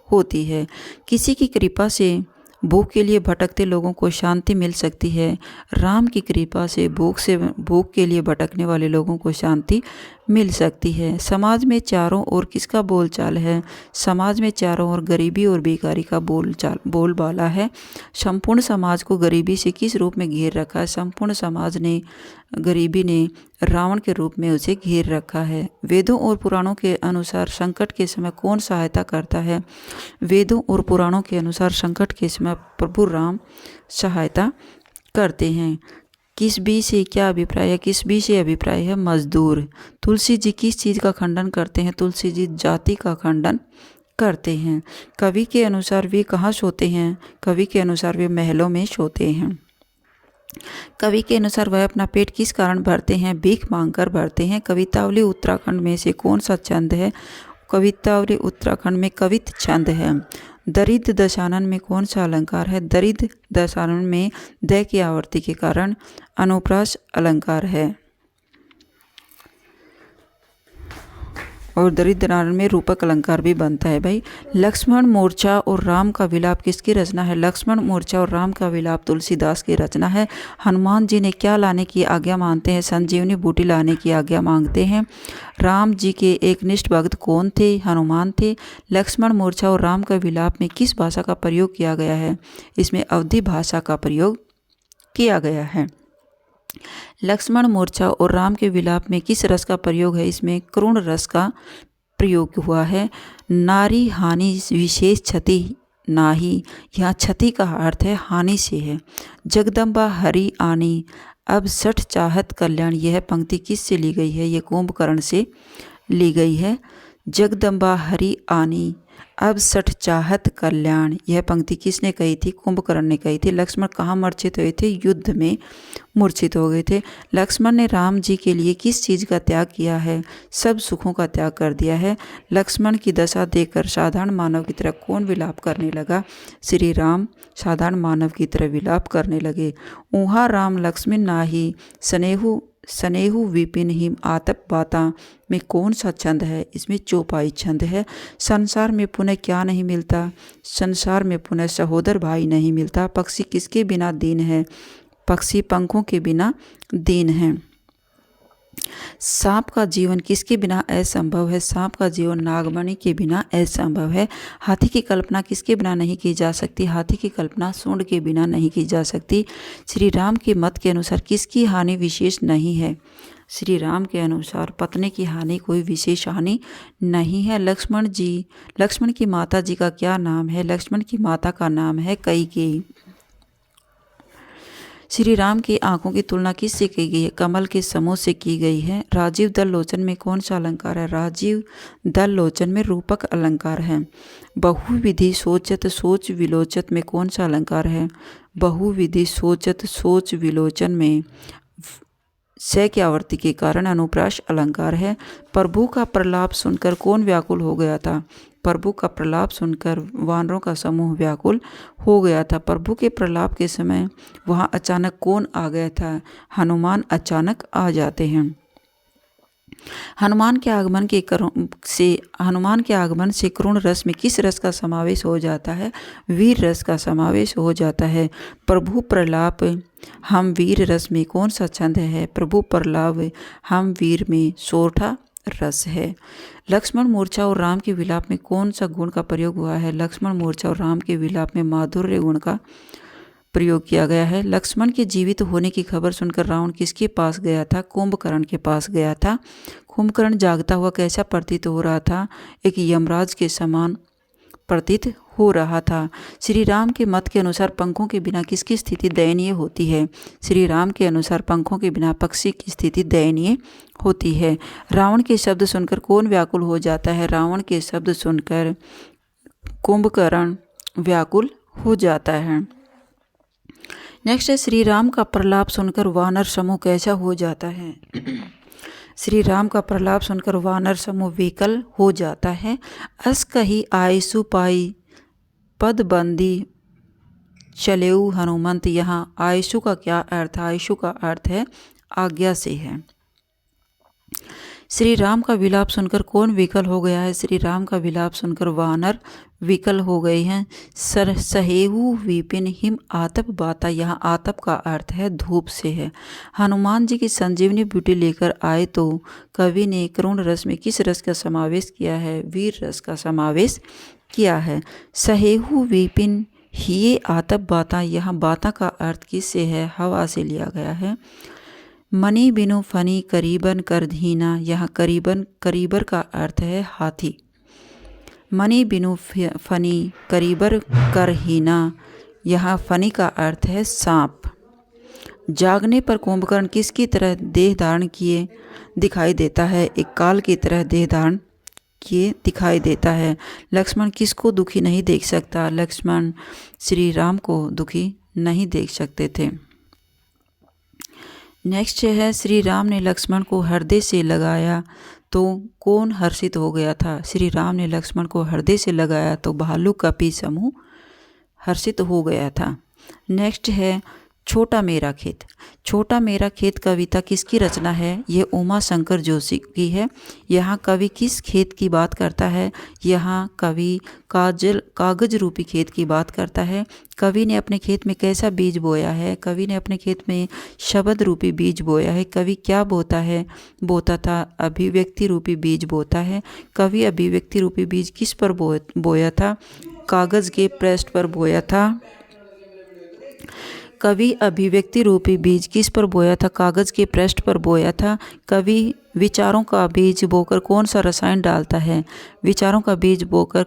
होती है। किसी की कृपा से भूख के लिए भटकते लोगों को शांति मिल सकती है। राम की कृपा से भूख के लिए भटकने वाले लोगों को शांति मिल सकती है। समाज में चारों ओर किसका बोलचाल है? समाज में चारों ओर गरीबी और बेकारी का बोलबाला है। संपूर्ण समाज को गरीबी से किस रूप में घेर रखा है? संपूर्ण समाज ने गरीबी ने रावण के रूप में उसे घेर रखा है। वेदों और पुराणों के अनुसार संकट के समय कौन सहायता करता है? वेदों और पुराणों के अनुसार संकट के समय प्रभु राम सहायता करते हैं। किस बी से क्या अभिप्राय है? किस बी से अभिप्राय है? मजदूर। तुलसी जी किस चीज़ का खंडन करते हैं? तुलसी जी जाति का खंडन करते हैं। कवि के अनुसार वे कहाँ सोते हैं? कवि के अनुसार वे महलों में सोते हैं। कवि के अनुसार वह अपना पेट किस कारण भरते हैं? भीख मांगकर भरते हैं। कवितावली उत्तराखंड में से कौन सा छंद है? कवितावली उत्तराखंड में कवित छंद है। दरिद्र दशानन में कौन सा अलंकार है? दरिद्र दशानन में द की आवर्ती के कारण अनुप्रास अलंकार है और दरिद्र नारायण में रूपक अलंकार भी बनता है। भाई, लक्ष्मण मोर्चा और राम का विलाप किसकी रचना है? लक्ष्मण मोर्चा और राम का विलाप तुलसीदास की रचना है। हनुमान जी ने क्या लाने की आज्ञा मांगते हैं? संजीवनी बूटी लाने की आज्ञा मांगते हैं। राम जी के एक निष्ठ भक्त कौन थे? हनुमान थे। लक्ष्मण मोर्चा और राम का विलाप में किस भाषा का प्रयोग किया गया है? इसमें अवधी भाषा का प्रयोग किया गया है। लक्ष्मण मूर्छा और राम के विलाप में किस रस का प्रयोग है? इसमें करुण रस का प्रयोग हुआ है। नारी हानि विशेष क्षति नाही, यहाँ क्षति का अर्थ है हानि से है। जगदम्बा हरि आनी अब सठ चाहत कल्याण, यह पंक्ति किस से ली गई है? ये कुंभकर्ण से ली गई है। जगदम्बा हरि आनी अब सठ चाहत कल्याण, यह पंक्ति किसने कही थी? कुंभकर्ण ने कही थी। लक्ष्मण कहाँ मूर्छित हुए थे? युद्ध में मूर्छित हो गए थे। लक्ष्मण ने राम जी के लिए किस चीज़ का त्याग किया है? सब सुखों का त्याग कर दिया है। लक्ष्मण की दशा देखकर साधारण मानव की तरह कौन विलाप करने लगा? श्री राम साधारण मानव की तरह विलाप करने लगे। ऊहा राम लक्ष्मण नाही स्नेहु विपिन हिम आतप बाता में कौन सा छंद है? इसमें चौपाई छंद है। संसार में पुनः क्या नहीं मिलता? संसार में पुनः सहोदर भाई नहीं मिलता। पक्षी किसके बिना दीन है? पक्षी पंखों के बिना दीन है। सांप का जीवन किसके बिना असंभव है? सांप का जीवन नागमणि के बिना असंभव है। हाथी की कल्पना किसके बिना नहीं की जा सकती? हाथी की कल्पना सूंड के बिना नहीं की जा सकती। श्री राम के मत के अनुसार किसकी हानि विशेष नहीं है? श्री राम के अनुसार पत्नी की हानि कोई विशेष हानि नहीं है। लक्ष्मण की माता जी का क्या नाम है? लक्ष्मण की माता का नाम है कैकेयी। श्री राम की आंखों की तुलना किससे की गई है? कमल के समूह से की गई है। राजीव दल लोचन में कौन सा अलंकार है? राजीव दल लोचन में रूपक अलंकार है। बहुविधि सोचत सोच विलोचत में कौन सा अलंकार है? बहुविधि सोचत सोच विलोचन में स की आवर्ती के कारण अनुप्रास अलंकार है। प्रभु का प्रलाप सुनकर कौन व्याकुल हो गया था? प्रभु का प्रलाप सुनकर वानरों का समूह व्याकुल हो गया था। प्रभु के प्रलाप के समय वहाँ अचानक कौन आ गया था? हनुमान अचानक आ जाते हैं। हनुमान के आगमन से करुण रस में किस रस का समावेश हो जाता है? वीर रस का समावेश हो जाता है। प्रभु प्रलाप हम वीर रस में कौन सा छंद है? प्रभु प्रलाप हम वीर में सोरठा रस है। लक्ष्मण मूर्छा और राम के विलाप में कौन सा गुण का प्रयोग हुआ है? लक्ष्मण मूर्छा और राम के विलाप में माधुर्य गुण का प्रयोग किया गया है। लक्ष्मण के जीवित होने की खबर सुनकर रावण किसके पास गया था? कुंभकर्ण के पास गया था। कुंभकर्ण जागता हुआ कैसा प्रतीत हो रहा था? एक यमराज के समान प्रतीत हो रहा था। श्री राम के मत के अनुसार पंखों के बिना किसकी स्थिति दयनीय होती है? श्री राम के अनुसार पंखों के बिना पक्षी की स्थिति दयनीय होती है। रावण के शब्द सुनकर कौन व्याकुल हो जाता है? रावण के शब्द सुनकर कुंभकर्ण व्याकुल हो जाता है। नेक्स्ट है श्री राम का प्रलाप सुनकर वानर समूह कैसा हो जाता है? श्री राम का प्रलाप सुनकर वानर समूह विकल हो जाता है। अस कही आयसु पाई पदबंदी चलेऊ हनुमंत, यहाँ आयसु का क्या अर्थ है? आयसु का अर्थ है आज्ञा से है। श्री राम का विलाप सुनकर कौन विकल हो गया है? श्री राम का विलाप सुनकर वानर विकल हो गए हैं। सहेहु विपिन हिम आतप बाता, यहाँ आतप का अर्थ है धूप से है। हनुमान जी की संजीवनी बूटी लेकर आए तो कवि ने करुण रस में किस रस का समावेश किया है? वीर रस का समावेश किया है। सहेहु विपिन हिये आतप बाता, यहाँ बाता का अर्थ किससे है? हवा से लिया गया है। मनी बिनु फनी करीबन कर धीना, यहाँ करीबर का अर्थ है हाथी। मनी बिनु फनी करीबर कर हीना, यहाँ फनी का अर्थ है सांप। जागने पर कुंभकर्ण किसकी तरह देह धारण किए दिखाई देता है? एक काल की तरह देह धारण किए दिखाई देता है। लक्ष्मण किसको दुखी नहीं देख सकता? लक्ष्मण श्री राम को दुखी नहीं देख सकते थे। नेक्स्ट है श्री राम ने लक्ष्मण को हृदय से लगाया तो कौन हर्षित हो गया था? श्री राम ने लक्ष्मण को हृदय से लगाया तो भालू कपि समूह हर्षित हो गया था। नेक्स्ट है छोटा मेरा खेत। छोटा मेरा खेत कविता किसकी रचना है? ये उमा शंकर जोशी की है। यहाँ कवि किस खेत की बात करता है? यहाँ कवि कागज रूपी खेत की बात करता है। कवि ने अपने खेत में कैसा बीज बोया है? कवि ने अपने खेत में शब्द रूपी बीज बोया है। कवि क्या बोता था? अभिव्यक्ति रूपी बीज बोता है। कवि अभिव्यक्ति रूपी बीज किस पर बोया था? कागज के पृष्ठ पर बोया था। कवि अभिव्यक्ति रूपी बीज किस पर बोया था? कागज़ के पृष्ठ पर बोया था। कवि विचारों का बीज बोकर कौन सा रसायन डालता है? विचारों का बीज बोकर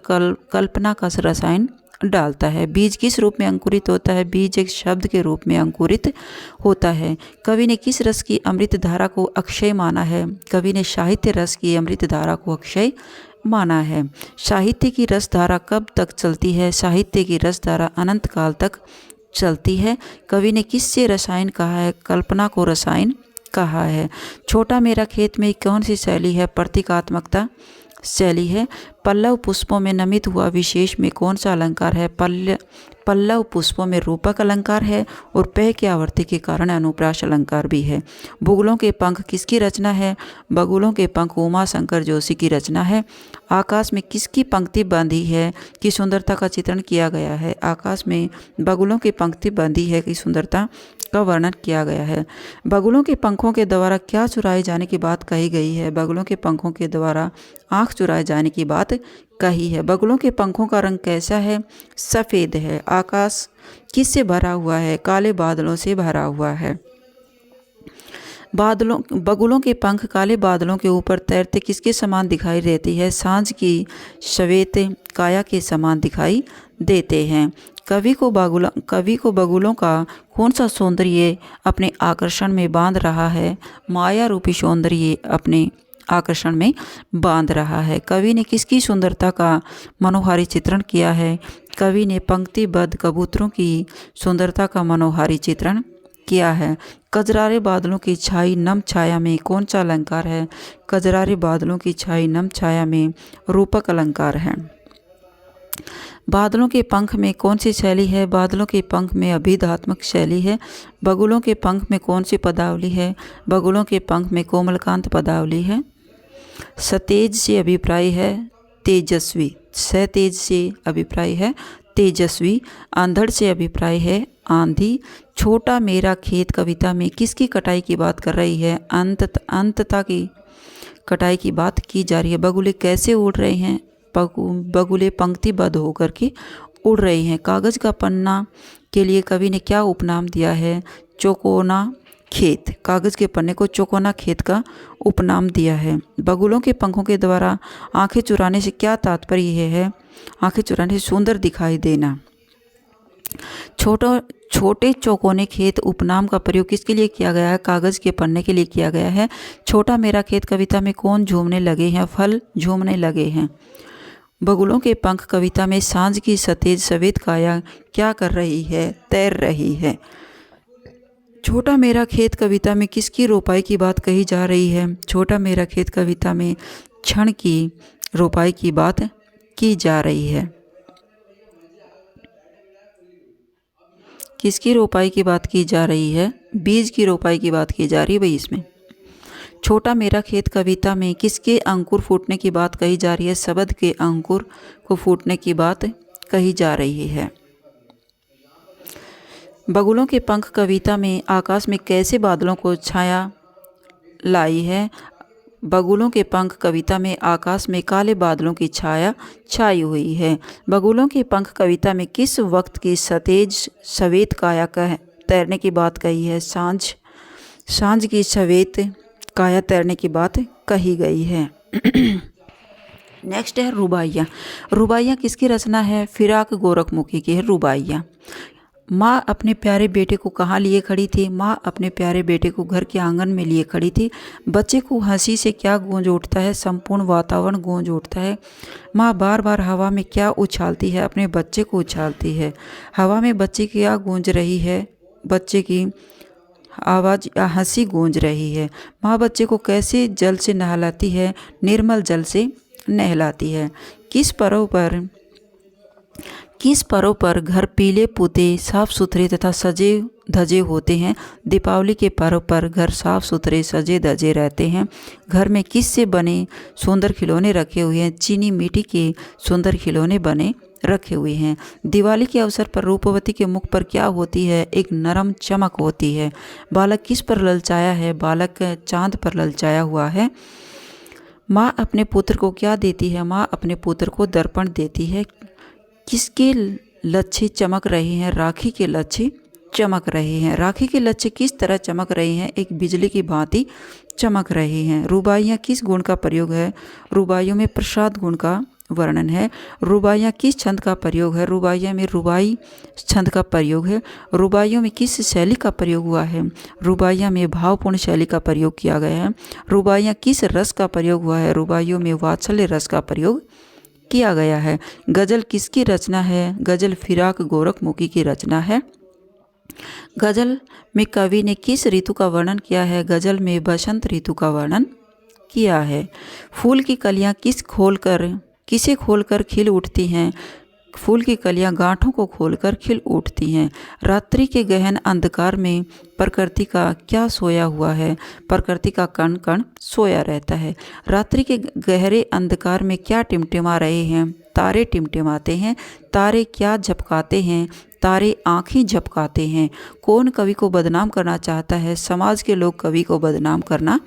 कल्पना का रसायन डालता है। बीज किस रूप में अंकुरित होता है? बीज एक शब्द के रूप में अंकुरित होता है। कवि ने किस रस की अमृत धारा को अक्षय माना है? कवि ने साहित्य रस की अमृत धारा को अक्षय माना है। साहित्य की रस धारा कब तक चलती है? साहित्य की रस धारा अनंत काल तक चलती है। कवि ने किससे रसायन कहा है? कल्पना को रसायन कहा है। छोटा मेरा खेत में कौन सी शैली है? प्रतीकात्मकता शैली है। पल्लव पुष्पों में नमित हुआ विशेष में कौन सा अलंकार है? पल्लव पुष्पों में रूपक अलंकार है और पेय की आवर्ती के कारण अनुप्रास अलंकार भी है। बुगलों के पंख किसकी रचना है? बगुलों के पंख उमा शंकर जोशी की रचना है। आकाश में किसकी पंक्ति बंधी है कि सुंदरता का चित्रण किया गया है? आकाश में बगुलों की पंक्ति बंधी है कि सुंदरता का वर्णन किया गया है। बगुलों के पंखों के द्वारा क्या चुराए जाने की बात कही गई है? बगुलों के पंखों के द्वारा आँख चुराए जाने की बात कही है। बगुलों के पंखों का रंग कैसा है? सफ़ेद है। आकाश किससे भरा हुआ है? काले बादलों से भरा हुआ है। बगुलों के पंख काले बादलों के ऊपर तैरते किसके समान दिखाई देती है? सांझ की श्वेत काया के समान दिखाई देते हैं। कवि को बगुलों का कौन सा सौंदर्य अपने आकर्षण में बांध रहा है? माया रूपी सौंदर्य अपने आकर्षण में बांध रहा है। कवि ने किसकी सुंदरता का मनोहारी चित्रण किया है? कवि ने पंक्तिबद्ध कबूतरों की सुंदरता का मनोहारी चित्रण किया है। कजरारे बादलों की छाई नम छाया में कौन सा अलंकार है? कजरारे बादलों की छाई नम छाया में रूपक अलंकार है। बादलों के पंख में कौन सी शैली है? बादलों के पंख में अभिधात्मक शैली है। बगुलों के पंख में कौन सी पदावली है? बगुलों के पंख में कोमलकांत पदावली है। सतेज से अभिप्राय है तेजस्वी। सतेज से अभिप्राय है तेजस्वी। आंधड़ से अभिप्राय है आंधी। छोटा मेरा खेत कविता में किसकी कटाई की बात कर रही है? अंतता की कटाई की बात की जा रही है। बगुले कैसे उड़ रहे हैं? बगुले पंक्तिबद्ध होकर के उड़ रही हैं। कागज़ का पन्ना के लिए कवि ने क्या उपनाम दिया है? चौकोना खेत। कागज़ के पन्ने को चौकोना खेत का उपनाम दिया है। बगुलों के पंखों के द्वारा आंखें चुराने से क्या तात्पर्य है? आंखें चुराने से सुंदर दिखाई देना। छोटे चौकोने खेत उपनाम का प्रयोग किसके लिए किया गया है? कागज़ के पन्ने के लिए किया गया है। छोटा मेरा खेत कविता में कौन झूमने लगे हैं? फल झूमने लगे हैं। बगुलों के पंख कविता में सांझ की सतेज सफेद काया क्या कर रही है? तैर रही है। छोटा मेरा खेत कविता में किसकी रोपाई की बात कही जा रही है? छोटा मेरा खेत कविता में क्षण की रोपाई की बात की जा रही है। किसकी रोपाई की बात की जा रही है? बीज की रोपाई की बात की जा रही है भाई इसमें। छोटा मेरा खेत कविता में किसके अंकुर फूटने की बात कही जा रही है? शबद के अंकुर को फूटने की बात कही जा रही है। बगुलों के पंख कविता में आकाश में कैसे बादलों को छाया लाई है? बगुलों के पंख कविता में आकाश में काले बादलों की छाया छाई हुई है। बगुलों के पंख कविता में किस वक्त की सतेज सफेद काया का तैरने की बात कही है? सांझ की सफेद काया तैरने की बात कही गई है। नेक्स्ट है रुबाइयाँ। रुबाइयाँ किसकी रचना है? फिराक गोरखमुखी की है रुबाइयाँ। माँ अपने प्यारे बेटे को कहाँ लिए खड़ी थी? माँ अपने प्यारे बेटे को घर के आंगन में लिए खड़ी थी। बच्चे को हंसी से क्या गूंज उठता है? संपूर्ण वातावरण गूंज उठता है। माँ बार बार हवा में क्या उछालती है? अपने बच्चे को उछालती है। हवा में बच्चे की क्या गूंज रही है? बच्चे की आवाज़ हंसी गूंज रही है। माँ बच्चे को कैसे जल से नहलाती है? निर्मल जल से नहलाती है। किस पर्व पर घर पीले पुते साफ सुथरे तथा सजे धजे होते हैं? दीपावली के पर्व पर घर साफ सुथरे सजे धजे रहते हैं। घर में किस से बने सुंदर खिलौने रखे हुए हैं? चीनी मिट्टी के सुंदर खिलौने बने रखे हुए हैं। दिवाली के अवसर पर रूपवती के मुख पर क्या होती है? एक नरम चमक होती है। बालक किस पर ललचाया है? बालक चांद पर ललचाया हुआ है। माँ अपने पुत्र को क्या देती है? माँ अपने पुत्र को दर्पण देती है। किसके लच्छे चमक रहे हैं? राखी के लच्छे चमक रहे हैं। राखी के लच्छे किस तरह चमक रहे हैं? एक बिजली की भांति चमक रहे हैं। रुबाइयाँ किस गुण का प्रयोग है? रुबाइयों में प्रसाद गुण का वर्णन है। रुबाइयाँ किस छंद का प्रयोग है? रुबाइयाँ में रुबाई छंद का प्रयोग है। रुबाइयों में किस शैली का प्रयोग हुआ है? रुबाइयाँ में भावपूर्ण शैली का प्रयोग किया गया है। रुबाइयाँ किस रस का प्रयोग हुआ है? रुबाइयों में वात्सल्य रस का प्रयोग किया गया है। गज़ल किसकी रचना है? गज़ल फिराक गोरखमुखी की रचना है। गज़ल में कवि ने किस ऋतु का वर्णन किया है? गज़ल में बसंत ऋतु का वर्णन किया है। फूल की कलियां किसे खोलकर खिल उठती हैं? फूल की कलियां गांठों को खोलकर खिल उठती हैं। रात्रि के गहन अंधकार में प्रकृति का क्या सोया हुआ है? प्रकृति का कण कण सोया रहता है। रात्रि के गहरे अंधकार में क्या टिमटिमा रहे हैं? तारे टिमटिमाते हैं। तारे क्या झपकाते हैं? तारे आँखें झपकाते हैं। कौन कवि को बदनाम करना चाहता है? समाज के लोग कवि को बदनाम करना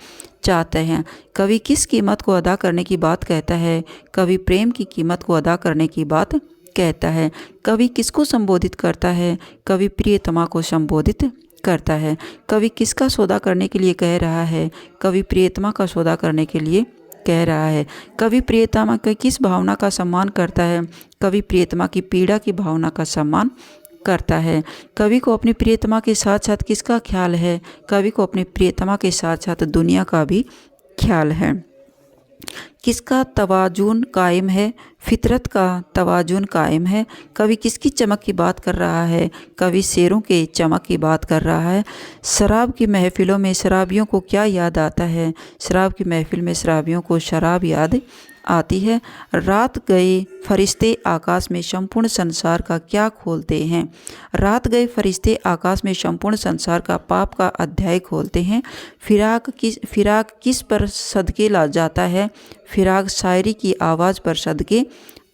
चाहते हैं। कवि किस कीमत को अदा करने की बात कहता है? कवि प्रेम की कीमत को अदा करने की बात कहता है। कवि किसको संबोधित करता है? कवि प्रियतमा को संबोधित करता है। कवि किसका सौदा करने के लिए कह रहा है? कवि प्रियतमा का सौदा करने के लिए कह रहा है। कवि प्रियतमा की किस भावना का सम्मान करता है? कवि प्रियतमा की पीड़ा की भावना का सम्मान करता है। कवि को अपनी प्रियतमा के साथ साथ किसका ख्याल है? कवि को अपनी प्रियतमा के साथ साथ दुनिया का भी ख्याल है। किसका तवाजुन कायम है? फितरत का तवाजुन कायम है। कवि किसकी चमक की बात कर रहा है? कवि शेरों के चमक की बात कर रहा है। शराब की महफिलों में शराबियों को क्या याद आता है? शराब की महफिल में शराबियों को शराब याद आती है। रात गए फरिश्ते आकाश में संपूर्ण संसार का क्या खोलते हैं? रात गए फरिश्ते आकाश में संपूर्ण संसार का पाप का अध्याय खोलते हैं। फिराक किस पर सदके ला जाता है? फिराक शायरी की आवाज़ पर सदके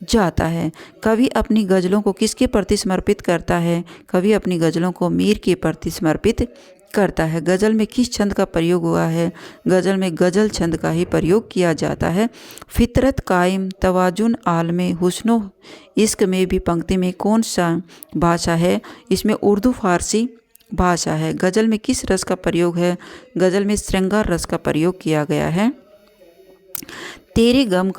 जाता है। कवि अपनी गज़लों को किसके प्रति समर्पित करता है? कवि अपनी गज़लों को मीर के प्रति समर्पित करता है। गज़ल में किस छंद का प्रयोग हुआ है? गज़ल में गज़ल छंद का ही प्रयोग किया जाता है। फितरत कायम तवाजुन आलमे हुस्नो इश्क में भी पंक्ति में कौन सा भाषा है? इसमें उर्दू फारसी भाषा है। गज़ल में किस रस का प्रयोग है? गज़ल में श्रृंगार रस का प्रयोग किया गया है। तेरे गम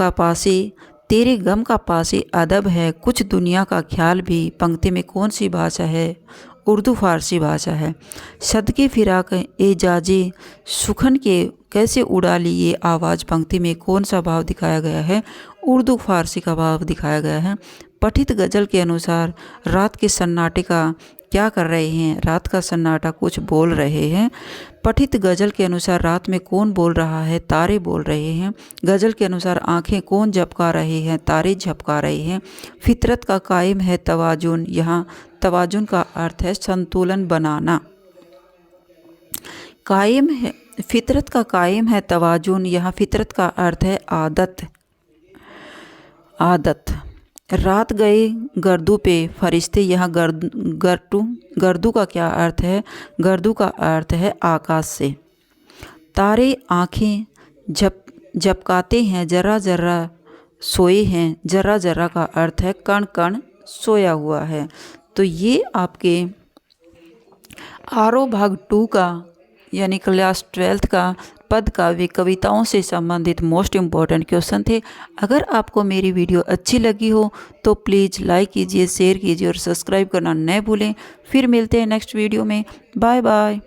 का पासे अदब है, कुछ दुनिया का ख्याल भी पंक्ति में कौन सी भाषा है? उर्दू फारसी भाषा है। सदके फिराक एजाजे सुखन के कैसे उड़ा ली ये आवाज़ पंक्ति में कौन सा भाव दिखाया गया है? उर्दू फारसी का भाव दिखाया गया है। पठित गज़ल के अनुसार रात के सन्नाटे का क्या कर रहे हैं? रात का सन्नाटा कुछ बोल रहे हैं। पठित गज़ल के अनुसार रात में कौन बोल रहा है? तारे बोल रहे हैं। गज़ल के अनुसार आँखें कौन झपका रहे हैं? तारे झपका रहे हैं। फितरत का कायम है तवाजुन, यहाँ तवाजुन का अर्थ है संतुलन बनाना। कायम है फितरत का कायम है तवाजुन, यहाँ फितरत का अर्थ है आदत। रात गए गर्दू पे फरिश्ते, यहाँ गर्दू का क्या अर्थ है? गर्दू का अर्थ है आकाश से। तारे आँखें झपकाते हैं, जरा जरा सोए हैं। जरा जरा का अर्थ है कण कण सोया हुआ है। तो ये आपके आरो भाग 2 का यानी क्लास 12th का पद काव्य कविताओं से संबंधित मोस्ट इम्पॉर्टेंट क्वेश्चन थे। अगर आपको मेरी वीडियो अच्छी लगी हो तो प्लीज़ लाइक कीजिए, शेयर कीजिए और सब्सक्राइब करना न भूलें। फिर मिलते हैं नेक्स्ट वीडियो में। Bye bye.